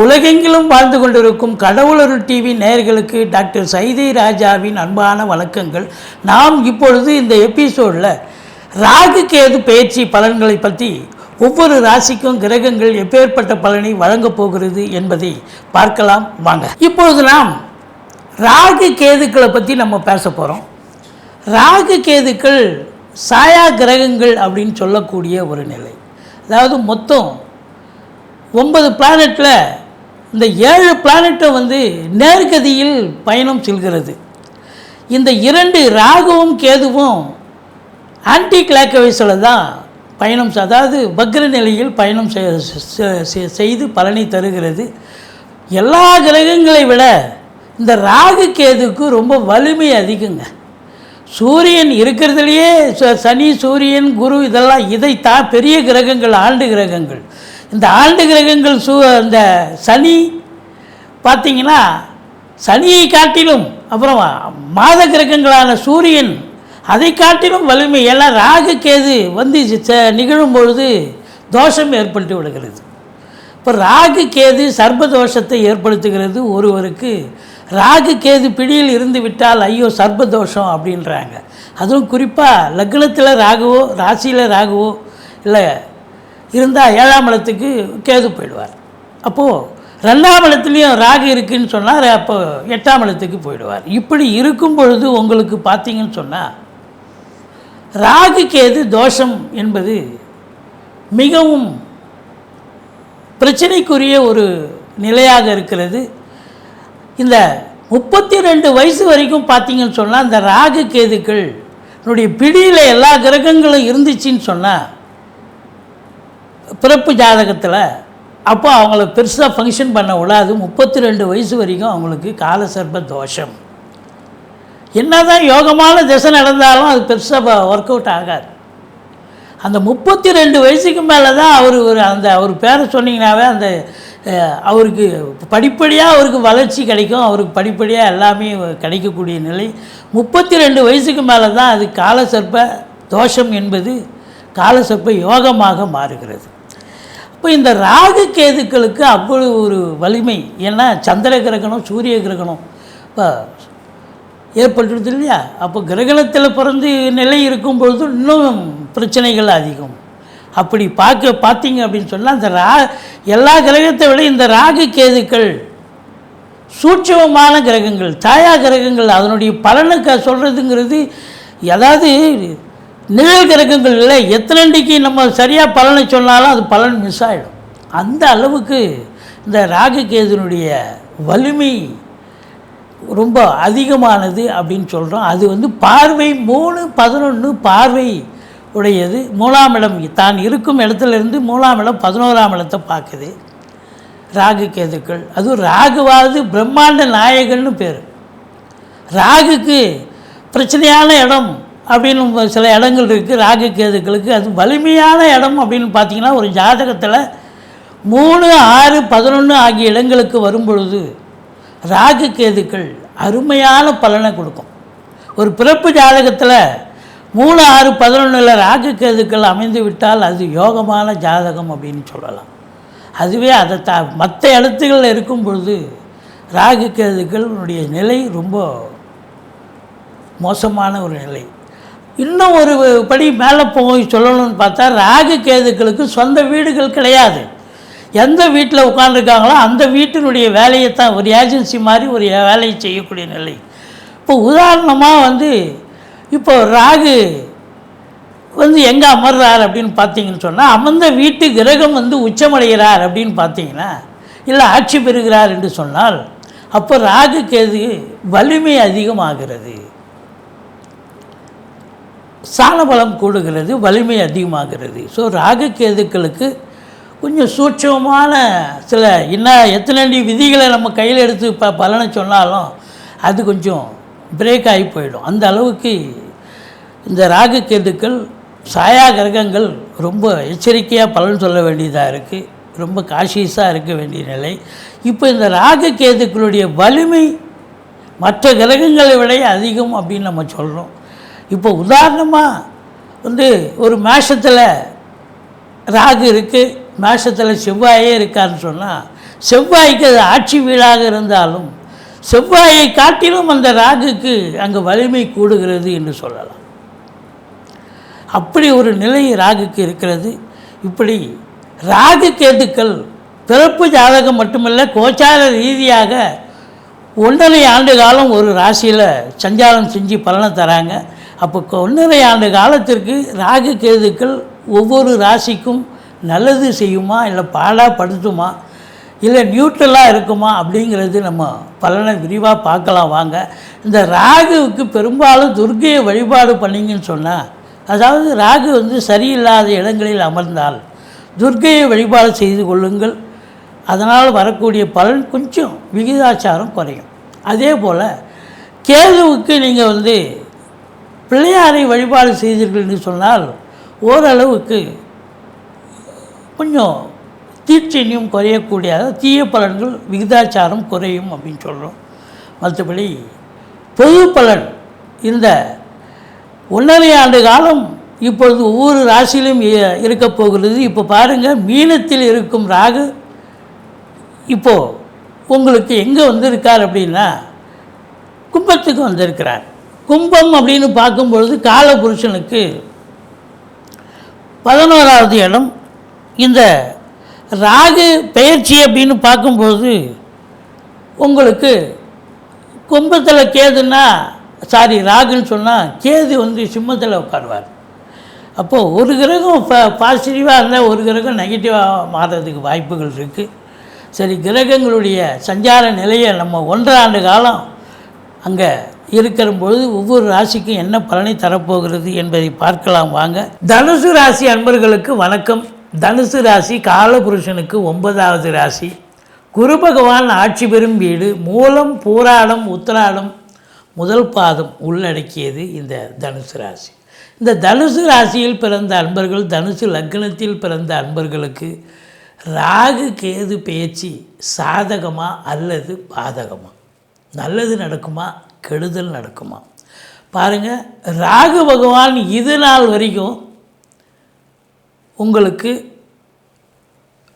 உலகெங்கிலும் வாழ்ந்து கொண்டிருக்கும் கடவுளருள் டிவி நேயர்களுக்கு டாக்டர் சைதை ராஜாவின் அன்பான வணக்கங்கள். நாம் இப்பொழுது இந்த எபிசோடில் ராகு கேது பயிற்சி பலன்களை பற்றி ஒவ்வொரு ராசிக்கும் கிரகங்கள் எப்பேற்பட்ட பலனை வழங்கப் போகிறது என்பதை பார்க்கலாம் வாங்க. இப்பொழுது நாம் ராகு கேதுக்களை பற்றி நம்ம பேச போகிறோம். ராகு கேதுக்கள் சாயா கிரகங்கள் அப்படின்னு சொல்லக்கூடிய ஒரு நிலை. அதாவது மொத்தம் 9 பிளானட்டில் இந்த 7 பிளானட்டை நேர்கதியில் பயணம் செல்கிறது. இந்த 2 ராகுவும் கேதுவும் ஆன்டி கிளாக்வைஸில் தான் பயணம், அதாவது வக்ர நிலையில் பயணம் செய்து பலனை தருகிறது. எல்லா கிரகங்களை விட இந்த ராகு கேதுக்கு ரொம்ப வலிமை அதிகங்க. சூரியன் இருக்கிறதுலையே சனி, சூரியன், குரு இதெல்லாம் இதைத்தான் பெரிய கிரகங்கள், ஆண்டு கிரகங்கள். இந்த ஆண்டு கிரகங்கள் இந்த சனி பார்த்திங்கன்னா சனியை காட்டிலும், அப்புறம் மாத கிரகங்களான சூரியன் அதை காட்டிலும் வலிமை. எல்லாம் ராகு கேது நிகழும் பொழுது தோஷம் ஏற்பட்டு விடுகிறது. இப்போ ராகு கேது சர்ப்பதோஷத்தை ஏற்படுத்துகிறது. ஒருவருக்கு ராகு கேது பிடியில் இருந்து விட்டால் ஐயோ சர்ப்பதோஷம் அப்படின்றாங்க. அதுவும் குறிப்பாக லக்னத்தில் ராகுவோ ராசியில் ராகுவோ இல்லை இருந்தால் 7ஆம் இடத்துக்கு கேது போயிடுவார். அப்போது 2ஆம் இடத்துலையும் ராகு இருக்குதுன்னு சொன்னால் அப்போ 8ஆம் இடத்துக்கு போயிடுவார். இப்படி இருக்கும் பொழுது உங்களுக்கு பார்த்தீங்கன்னு சொன்னால் ராகு கேது தோஷம் என்பது மிகவும் பிரச்சனைக்குரிய ஒரு நிலையாக இருக்கிறது. இந்த 32 வயசு வரைக்கும் பார்த்தீங்கன்னு சொன்னால் இந்த ராகு கேதுக்கள் பிடியில் எல்லா கிரகங்களும் இருந்துச்சின்னு சொன்னால் பிறப்பு ஜாதகத்தில் அப்போ அவங்கள பெருசாக ஃபங்க்ஷன் பண்ண விடாது. 32 வயசு வரைக்கும் அவங்களுக்கு காலசர்ப்ப தோஷம். என்ன தான் யோகமான திசை நடந்தாலும் அது பெருசாக ஒர்க் அவுட் ஆகாது. அந்த 32 வயசுக்கு மேலே தான் அவர் பேரை சொன்னீங்கன்னாவே அவருக்கு படிப்படியாக அவருக்கு வளர்ச்சி கிடைக்கும், அவருக்கு படிப்படியாக எல்லாமே கிடைக்கக்கூடிய நிலை. 32 வயசுக்கு மேலே தான் அது காலசர்ப்ப தோஷம் என்பது காலசர்ப்ப யோகமாக மாறுகிறது. இப்போ இந்த ராகு கேதுக்களுக்கு அவ்வளவு ஒரு வலிமை. ஏன்னா சந்திர கிரகணம், சூரிய கிரகணம் இப்போ ஏற்பட்டுருது இல்லையா? அப்போ கிரகணத்தில் பிறந்து நிலை இருக்கும் பொழுது இன்னும் பிரச்சனைகள் அதிகம். அப்படி பார்த்தீங்க அப்படின்னு சொன்னால் இந்த எல்லா கிரகத்தை விட இந்த ராகு கேதுக்கள் சூட்சமமான கிரகங்கள், சாயா கிரகங்கள். அதனுடைய பலனை சொல்கிறதுங்கிறது, அதாவது நிழல் கிரகங்கள் இல்லை. எத்தனைக்கு நம்ம சரியாக பலனை சொன்னாலும் அது பலன் மிஸ் ஆகிடும். அந்த அளவுக்கு இந்த ராகு கேதுனுடைய வலிமை ரொம்ப அதிகமானது அப்படின்னு சொல்கிறோம். அது பார்வை 3, 11 பார்வை உடையது. 3ஆம் இடம் தான் இருக்கும் இடத்துலேருந்து 3ஆம் இடம் 11ஆம் இடத்தை பார்க்குது ராகு கேதுக்கள். அதுவும் ராகுவாவது பிரம்மாண்ட நாயகன்னு பேர். ராகுக்கு பிரச்சனையான இடம் அப்படின்னு சில இடங்கள் இருக்குது ராகு கேதுக்களுக்கு. அது வலிமையான இடம் அப்படின்னு பார்த்திங்கன்னா ஒரு ஜாதகத்தில் 3, 6, 11 ஆகிய இடங்களுக்கு வரும்பொழுது ராகு கேதுக்கள் அருமையான பலனை கொடுக்கும். ஒரு பிறப்பு ஜாதகத்தில் 3, 6, 11 ராகு கேதுக்கள் அமைந்து விட்டால் அது யோகமான ஜாதகம் அப்படின்னு சொல்லலாம். அதுவே அதை மற்ற இடத்துகளில் இருக்கும் பொழுது ராகு கேதுக்களுடைய நிலை ரொம்ப மோசமான ஒரு நிலை. இன்னும் ஒரு படி மேலே போய் சொல்லணும்னு பார்த்தா ராகு கேதுக்களுக்கு சொந்த வீடுகள் கிடையாது. எந்த வீட்டில் உட்காந்துருக்காங்களோ அந்த வீட்டினுடைய வேலையை தான் ஒரு ஏஜென்சி மாதிரி ஒரு வேலையை செய்யக்கூடிய நிலை. இப்போ உதாரணமாக இப்போ ராகு எங்கே அமர்றார் அப்படின்னு பார்த்தீங்கன்னு சொன்னால் அமர்ந்த வீட்டு கிரகம் உச்சமடைகிறார் அப்படின்னு பார்த்தீங்கன்னா, இல்லை ஆட்சி பெறுகிறார் என்று சொன்னால் அப்போ ராகு கேது வலிமை அதிகமாகிறது, சாணபலம் கூடுகிறது, வலிமை அதிகமாகிறது. ஸோ ராகு கேதுக்களுக்கு கொஞ்சம் சூட்சமான சில எத்தனை விதிகளை நம்ம கையில் எடுத்து பலனை சொன்னாலும் அது கொஞ்சம் பிரேக் ஆகி போயிடும். அந்த அளவுக்கு இந்த ராகு கேதுக்கள் சாயா கிரகங்கள் ரொம்ப எச்சரிக்கையாக பலன் சொல்ல வேண்டியதாக இருக்குது. ரொம்ப காஷியஸாக இருக்க வேண்டிய நிலை. இப்போ இந்த ராகு கேதுக்களுடைய வலிமை மற்ற கிரகங்களை விட அதிகம் அப்படின்னு நம்ம சொல்கிறோம். இப்போ உதாரணமாக ஒரு மேஷத்தில் ராகு இருக்குது, மேஷத்தில் செவ்வாயே இருக்கான்னு சொன்னால் செவ்வாய்க்கு அது ஆட்சி வீடாக இருந்தாலும் செவ்வாயை காட்டிலும் அந்த ராகுக்கு அங்கே வலிமை கூடுகிறது என்று சொல்லலாம். அப்படி ஒரு நிலை ராகுக்கு இருக்கிறது. இப்படி ராகு கேதுக்கள் பிறப்பு ஜாதகம் மட்டுமல்ல, கோச்சார ரீதியாக 1.5 ஆண்டு காலம் ஒரு ராசியில் சஞ்சாரம் செஞ்சு பலனை தராங்க. அப்போ 1.5 ஆண்டு காலத்திற்கு ராகு கேதுக்கள் ஒவ்வொரு ராசிக்கும் நல்லது செய்யுமா, இல்லை பாடாப்படுத்துமா, இல்லை நியூட்ரலாக இருக்குமா அப்படிங்கிறது நம்ம பலனை விரிவாக பார்க்கலாம் வாங்க. இந்த ராகுவுக்கு பெரும்பாலும் துர்க்கையை வழிபாடு பண்ணிங்கன்னு சொன்னால், அதாவது ராகு சரியில்லாத இடங்களில் அமர்ந்தால் துர்க்கையை வழிபாடு செய்து கொள்ளுங்கள். அதனால் வரக்கூடிய பலன் கொஞ்சம் விகிதாச்சாரம் குறையும். அதே போல் கேதுவுக்கு நீங்கள் பிள்ளையாரை வழிபாடு செய்தீர்கள்னு சொன்னால் ஓரளவுக்கு கொஞ்சம் தீட்சண்யம் குறையக்கூடிய தீய பலன்கள் விகிதாச்சாரம் குறையும் அப்படின்னு சொல்கிறோம். மற்றபடி பொது பலன் இந்த 1.5 ஆண்டு காலம் இப்பொழுது ஒவ்வொரு ராசியிலும் இருக்க போகிறது. இப்போ பாருங்கள், மீனத்தில் இருக்கும் ராகு இப்போது உங்களுக்கு எங்கே வந்திருக்கார் அப்படின்னா கும்பத்துக்கு வந்திருக்கிறார். கும்பம் அப்படின்னு பார்க்கும்பொழுது காலபுருஷனுக்கு 11வது இடம். இந்த ராகு பெயர்ச்சி அப்படின்னு பார்க்கும்போது உங்களுக்கு கும்பத்தில் கேதுன்னா ராகுன்னு சொன்னால் கேது சிம்மத்தில் உட்காருவார். அப்போது ஒரு கிரகம் பாசிட்டிவாக இருந்தால் ஒரு கிரகம் நெகட்டிவாக மாறுறதுக்கு வாய்ப்புகள் இருக்குது. சரி, கிரகங்களுடைய சஞ்சார நிலையை நம்ம 1.5 ஆண்டு காலம் அங்கே இருக்கிற பொழுது ஒவ்வொரு ராசிக்கும் என்ன பலனை தரப்போகிறது என்பதை பார்க்கலாம் வாங்க. தனுசு ராசி அன்பர்களுக்கு வணக்கம். தனுசு ராசி காலபுருஷனுக்கு 9வது ராசி. குரு பகவான் ஆட்சி பெறும் வீடு. மூலம், பூராடம், உத்திராடம் முதல் பாதம் உள்ளடக்கியது இந்த தனுசு ராசி. இந்த தனுசு ராசியில் பிறந்த அன்பர்கள், தனுசு லக்னத்தில் பிறந்த அன்பர்களுக்கு ராகு கேது பெயர்ச்சி சாதகமா அல்லது பாதகமா, நல்லது நடக்குமா கெடுதல் நடக்குமா பாருங்கள். ராகு பகவான் இது நாள் வரைக்கும் உங்களுக்கு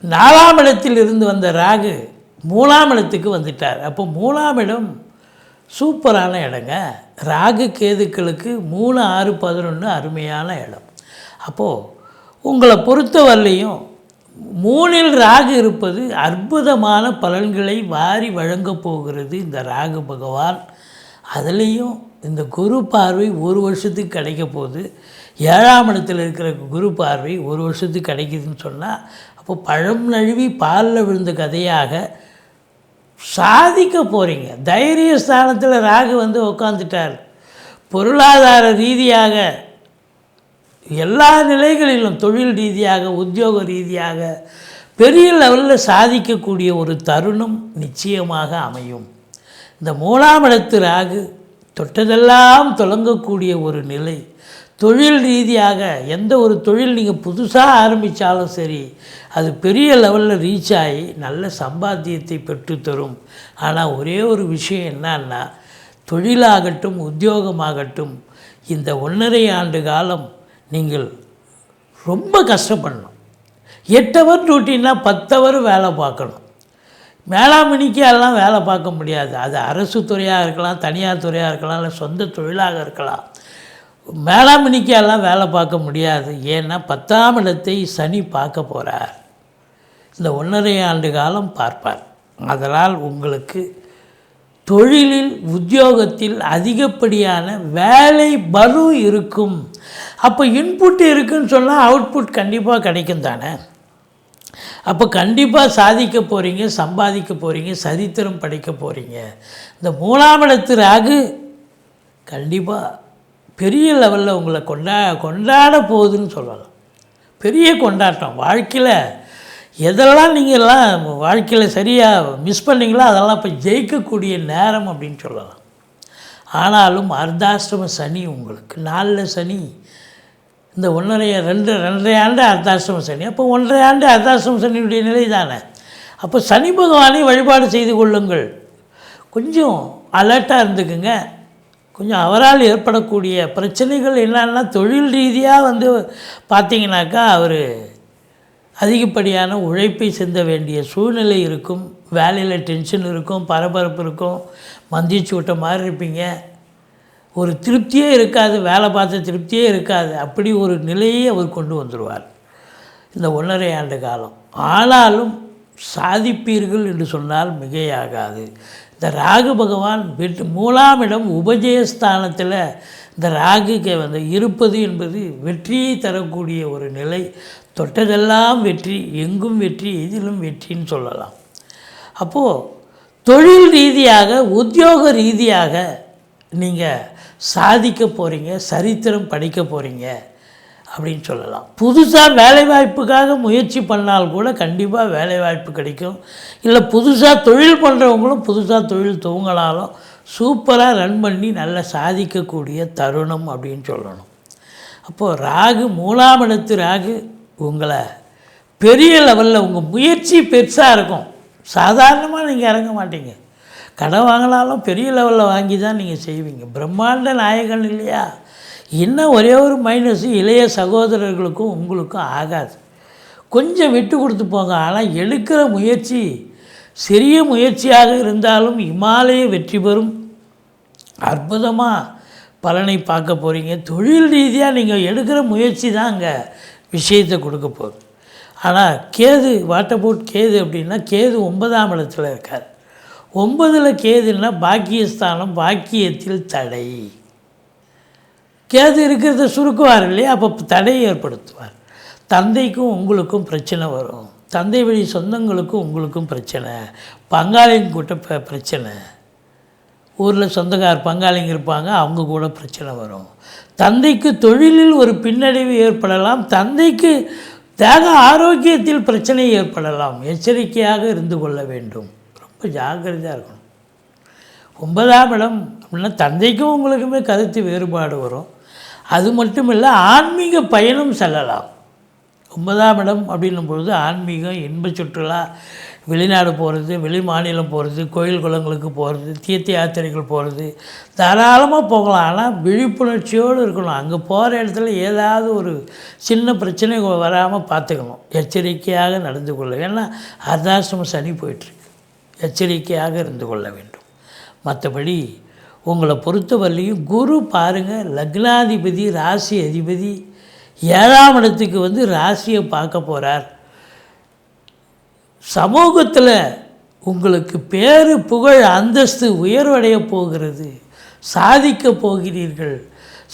4ஆம் இடத்தில் இருந்து வந்த ராகு 3ஆம் இடத்துக்கு வந்துட்டார். அப்போ 3ஆம் இடம் சூப்பரான இடங்க. ராகு கேதுக்களுக்கு 3, 6, 11 அருமையான இடம். அப்போது உங்களை பொறுத்தவரையிலையும் 3இல் ராகு இருப்பது அற்புதமான பலன்களை வாரி வழங்கப் போகிறது இந்த ராகு பகவான். அதுலேயும் இந்த குரு பார்வை 1 வருஷத்துக்கு கிடைக்க போகுது. 7ஆம் இடத்தில் இருக்கிற குரு பார்வை 1 வருஷத்துக்கு கிடைக்குதுன்னு சொன்னால், அப்போ பழம் நழுவி பாலில் விழுந்த கதையாக சாதிக்க போகிறீங்க. தைரிய ஸ்தானத்தில் ராகு உட்காந்துட்டார். பொருளாதார ரீதியாக எல்லா நிலைகளிலும், தொழில் ரீதியாக, உத்தியோக ரீதியாக பெரிய லெவலில் சாதிக்கக்கூடிய ஒரு தருணம் நிச்சயமாக அமையும். இந்த 3ஆம் இடத்து ராகு தொட்டதெல்லாம் தொடங்கக்கூடிய ஒரு நிலை. தொழில் ரீதியாக எந்த ஒரு தொழில் நீங்கள் புதுசாக ஆரம்பித்தாலும் சரி, அது பெரிய லெவலில் ரீச் ஆகி நல்ல சம்பாத்தியத்தை பெற்றுத்தரும். ஆனால் ஒரே ஒரு விஷயம் என்னன்னா, தொழிலாகட்டும் உத்தியோகமாகட்டும் இந்த 1.5 ஆண்டு காலம் நீங்கள் ரொம்ப கஷ்டப்படணும். 8 ஹவர் டியூட்டின்னா 10 ஹவர் வேலை பார்க்கணும். மேலாமணிக்கு எல்லாம் வேலை பார்க்க முடியாது. அது அரசு துறையாக இருக்கலாம், தனியார் துறையாக இருக்கலாம், இல்லை சொந்த தொழிலாக இருக்கலாம். மேலாமணிக்கு எல்லாம் வேலை பார்க்க முடியாது. ஏன்னா 10ஆம் இடத்தை சனி பார்க்க போகிறார். இந்த 1.5 ஆண்டு காலம் பார்ப்பார். அதனால் உங்களுக்கு தொழிலில் உத்தியோகத்தில் அதிகப்படியான வேலை பளு இருக்கும். அப்போ இன்புட் இருக்குன்னு சொன்னால் அவுட்புட் கண்டிப்பாக கிடைக்கும் தானே. அப்போ கண்டிப்பாக சாதிக்க போகிறீங்க, சம்பாதிக்க போகிறீங்க, சரித்திரம் படைக்க போகிறீங்க. இந்த 3ஆம் இடத்து ராகு கண்டிப்பாக பெரிய லெவலில் உங்களை கொண்டாட போகுதுன்னு சொல்லலாம். பெரிய கொண்டாட்டம். வாழ்க்கையில் எதெல்லாம் நீங்கள்லாம் வாழ்க்கையில் சரியாக மிஸ் பண்ணிங்களோ அதெல்லாம் இப்போ ஜெயிக்கக்கூடிய நேரம் அப்படின்னு சொல்லலாம். ஆனாலும் அர்த்தாஷ்டம சனி உங்களுக்கு 4 சனி. இந்த 2.5 ஆண்டு அர்த்தாஷ்டம சனி. அப்போ 1.5 ஆண்டு அர்த்தாஷ்டம சனியுடைய நிலை தானே. அப்போ சனி பகவானை வழிபாடு செய்து கொள்ளுங்கள். கொஞ்சம் அலர்ட்டாக இருந்துக்குங்க. கொஞ்சம் அவரால் ஏற்படக்கூடிய பிரச்சனைகள் என்னன்னா, தொழில் ரீதியாக பார்த்தீங்கன்னாக்கா அவர் அதிகப்படியான உழைப்பை சிந்த வேண்டிய சூழ்நிலை இருக்கும். வேலையில் டென்ஷன் இருக்கும், பரபரப்பு இருக்கும், மந்திரிச்சு விட்ட மாதிரி இருப்பீங்க. ஒரு திருப்தியே இருக்காது, வேலை பார்த்த திருப்தியே இருக்காது. அப்படி ஒரு நிலையை அவர் கொண்டு வந்துடுவார் இந்த 1.5 ஆண்டு காலம். ஆனாலும் சாதிப்பீர்கள் என்று சொன்னால் மிகையாகாது. இந்த ராகு பகவான் 3ஆம் இடம் உபஜயஸ்தானத்தில் இந்த ராகுக்கு வந்து இருப்பது என்பது வெற்றியை தரக்கூடிய ஒரு நிலை. தொட்டதெல்லாம் வெற்றி, எங்கும் வெற்றி, எதிலும் வெற்றின்னு சொல்லலாம். அப்போது தொழில் ரீதியாக, உத்தியோக ரீதியாக நீங்கள் சாதிக்க போகிறீங்க, சரித்திரம் படிக்க போகிறீங்க அப்படின்னு சொல்லலாம். புதுசாக வேலைவாய்ப்புக்காக முயற்சி பண்ணால் கூட கண்டிப்பாக வேலைவாய்ப்பு கிடைக்கும். இல்லை புதுசாக தொழில் பண்ணுறவங்களும் புதுசாக தொழில் துவங்கினாலும் சூப்பராக ரன் பண்ணி நல்லா சாதிக்கக்கூடிய தருணம் அப்படின்னு சொல்லணும். அப்போது ராகு 3ஆம் இடத்து ராகு உங்களை பெரிய லெவலில், உங்கள் முயற்சி பெருசாக இருக்கும். சாதாரணமாக நீங்கள் இறங்க மாட்டீங்க. கடன் வாங்கினாலும் பெரிய லெவலில் வாங்கி தான் நீங்கள் செய்வீங்க. பிரம்மாண்ட நாயகன் இல்லையா? இன்னும் ஒரே ஒரு மைனஸ், இளைய சகோதரர்களுக்கும் உங்களுக்கும் ஆகாது. கொஞ்சம் விட்டு கொடுத்து போங்க. ஆனால் எடுக்கிற முயற்சி சிறிய முயற்சியாக இருந்தாலும் இமாலய வெற்றி பெறும். அற்புதமாக பலனை பார்க்க போகிறீங்க. தொழில் ரீதியாக நீங்கள் எடுக்கிற முயற்சி தான் அங்கே விஷயத்தை கொடுக்க போகுது. ஆனால் கேது, வாட்டபோட் கேது அப்படின்னா, கேது 9ஆம் இடத்துல இருக்கார். 9ல் கேதுன்னா பாக்கியஸ்தானம், பாக்கியத்தில் தடை. கேது இருக்கிறத சுருக்குவார் இல்லையா? அப்போ தடை ஏற்படுத்துவார். தந்தைக்கும் உங்களுக்கும் பிரச்சனை வரும். தந்தை வழி சொந்தங்களுக்கும் உங்களுக்கும் பிரச்சனை, பங்காளிங்க கூட்ட பிரச்சனை. ஊரில் சொந்தக்கார பங்காளிங்க இருப்பாங்க, அவங்க கூட பிரச்சனை வரும். தந்தைக்கு தொழிலில் ஒரு பின்னடைவு ஏற்படலாம். தந்தைக்கு தேக ஆரோக்கியத்தில் பிரச்சனை ஏற்படலாம். எச்சரிக்கையாக இருந்து கொள்ள வேண்டும். ரொம்ப ஜாக்கிரதையாக இருக்கணும். 9ஆம் இடம் அப்படின்னா தந்தைக்கும் உங்களுக்குமே கருத்து வேறுபாடு வரும். அது மட்டும் இல்லை, ஆன்மீக பயணம் செல்லலாம். 9ஆம் இடம் அப்படின்னும் பொழுது ஆன்மீகம், இன்ப சுற்றுலா, வெளிநாடு போகிறது, வெளி மாநிலம் போகிறது, கோயில் குளங்களுக்கு போகிறது, தீர்த்த யாத்திரைகள் போகிறது, தாராளமாக போகலாம். ஆனால் விழிப்புணர்ச்சியோடு இருக்கணும். அங்கே போகிற இடத்துல ஏதாவது ஒரு சின்ன பிரச்சனை வராமல் பார்த்துக்கணும். எச்சரிக்கையாக நடந்து கொள்ள. ஏன்னா அர்த்தாசிரம சனி போயிட்டுருக்கு. எச்சரிக்கையாக இருந்து கொள்ள வேண்டும். மற்றபடி உங்களை பொறுத்தவரையிலையும் குரு பாருங்கள், லக்னாதிபதி, ராசி அதிபதி 7ஆம் இடத்துக்கு வந்து ராசியை பார்க்க போகிறார். சமூகத்தில் உங்களுக்கு பேரு, புகழ், அந்தஸ்து உயர்வடைய போகிறது. சாதிக்க போகிறீர்கள்.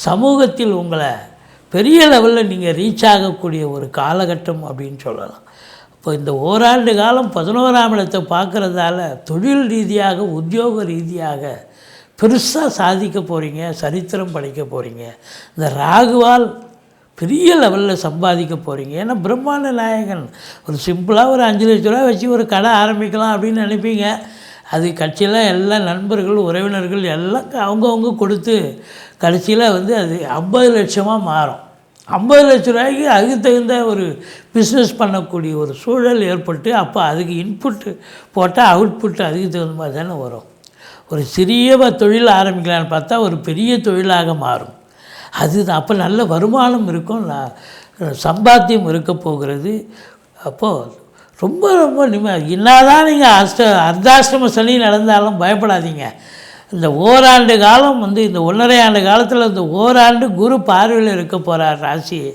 சமூகத்தில் உங்களை பெரிய லெவலில் நீங்கள் ரீச் ஆகக்கூடிய ஒரு காலகட்டம் அப்படின்னு சொல்லலாம். இப்போ இந்த ஓராண்டு காலம் 11ஆம் இடத்தை பார்க்குறதால தொழில் ரீதியாக, உத்தியோக ரீதியாக பெருசாக சாதிக்க போகிறீங்க, சரித்திரம் படைக்க போகிறீங்க. இந்த ராகுவால் பெரிய லெவலில் சம்பாதிக்க போகிறீங்க. ஏன்னா பிரம்மாண்ட நாயகன். ஒரு சிம்பிளாக ஒரு 5 லட்ச ரூபா வச்சு ஒரு கடை ஆரம்பிக்கலாம் அப்படின்னு நினைப்பீங்க. அது கட்சியில் எல்லாம் நண்பர்கள், உறவினர்கள் எல்லாம் அவங்கவுங்க கொடுத்து கடைசியில் வந்து அது 50 லட்சமாக மாறும். 50 லட்ச ரூபாய்க்கு அதுக்கு தகுந்த ஒரு பிஸ்னஸ் பண்ணக்கூடிய ஒரு சூழல் ஏற்பட்டு, அப்போ அதுக்கு இன்புட்டு போட்டால் அவுட்புட் அதுக்கு தகுந்த மாதிரி தானே வரும். ஒரு சிறிய தொழில் ஆரம்பிக்கலான்னு பார்த்தா ஒரு பெரிய தொழிலாக மாறும். அதுதான். அப்போ நல்ல வருமானம் இருக்கும், சம்பாத்தியம் இருக்க போகிறது. அப்போது ரொம்ப ரொம்ப என்னதான் நீங்கள் அர்த்தாஷ்டம சனி நடந்தாலும் பயப்படாதீங்க. இந்த ஓராண்டு காலம் வந்து, இந்த 1.5 ஆண்டு காலத்தில் இந்த ஓராண்டு குரு பார்வையில் இருக்க போகிறார் ராசியை.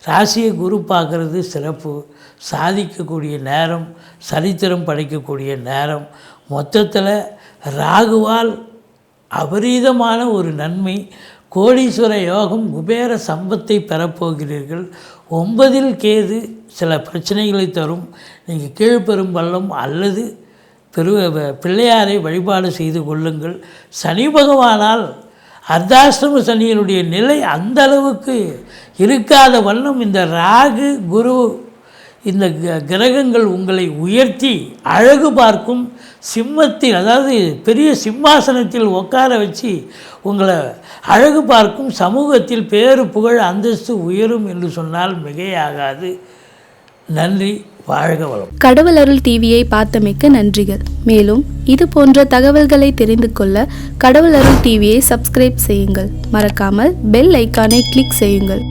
ராசியை குரு பார்க்குறது சிறப்பு. சாதிக்கக்கூடிய நேரம், சரித்திரம் படைக்கக்கூடிய நேரம். மொத்தத்தில் ராகுவால் அபரீதமான ஒரு நன்மை, கோடீஸ்வர யோகம், குபேர சம்பத்தை பெறப்போகிறீர்கள். 9ல் கேது சில பிரச்சனைகளை தரும். நீங்கள் கீழ்பெரும்பள்ளம் அல்லது பிள்ளையாரை வழிபாடு செய்து கொள்ளுங்கள். சனி பகவானால் அர்த்தாஷ்டம சனியினுடைய நிலை அந்த அளவுக்கு இருக்காத வண்ணம் இந்த ராகு, குரு, இந்த கிரகங்கள் உங்களை உயர்த்தி அழகு பார்க்கும். சிம்மத்தில், அதாவது பெரிய சிம்மாசனத்தில் உட்கார வச்சு உங்களை அழகு பார்க்கும். சமூகத்தில் பேரு, புகழ், அந்தஸ்து உயரும் என்று சொன்னால் மிகையாகாது. நன்றி. வாழ்க வளம். கடவுள் அருள் டிவியை பார்த்தமைக்கு நன்றிகள். மேலும் இது போன்ற தகவல்களை தெரிந்து கொள்ள கடவுள் அருள் டிவியை சப்ஸ்கிரைப் செய்யுங்கள். மறக்காமல் பெல் ஐக்கானை கிளிக் செய்யுங்கள்.